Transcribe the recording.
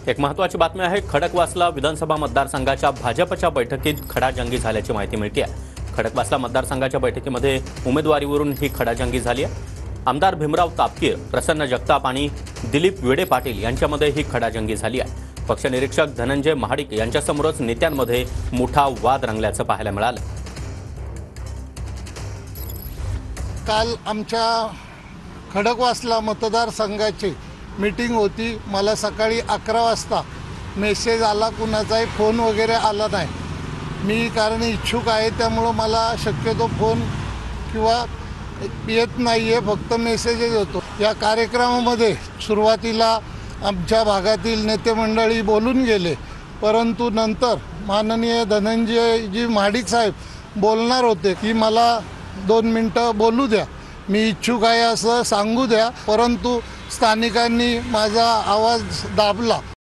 एक महत्त्वाची बातमी आहे। खडकवासला विधानसभा मतदारसंघाच्या भाजपच्या बैठकीत खडाजंगी झाल्याची माहिती मिळते आहे। खडकवासला मतदारसंघाच्या बैठकीमध्ये उमेदवारीवरून ही खडाजंगी झाली आहे। आमदार भीमराव तापकीर, प्रसन्न जगताप आणि दिलीप वेडे पाटील यांच्यामध्ये ही खडाजंगी झाली आहे। पक्षनिरीक्षक धनंजय महाडिक यांच्यासमोरच नेत्यांमध्ये मोठा वाद रंगल्याचं पाहायला मिळालं। काल आमच्या खडकवासला मतदारसंघाची मीटिंग होती। मला सकाळी 11 वाजता मेसेज आला, कुणाचाही फोन वगैरे आला नाही। मी कारण इच्छुक आहे त्यामुळे मला शक्यतो फोन किंवा येत नाही आहे, फक्त मेसेजेस होतो। या कार्यक्रमामध्ये सुरुवातीला आमच्या भागातील नेते मंडळी बोलून गेले, परंतु नंतर माननीय धनंजयजी महाडिक साहेब बोलणार होते की मला 2 मिनिटं बोलू द्या, मी इच्छुक आहे असं सांगू द्या, परंतु स्थानिकांनी माझा आवाज दाबला।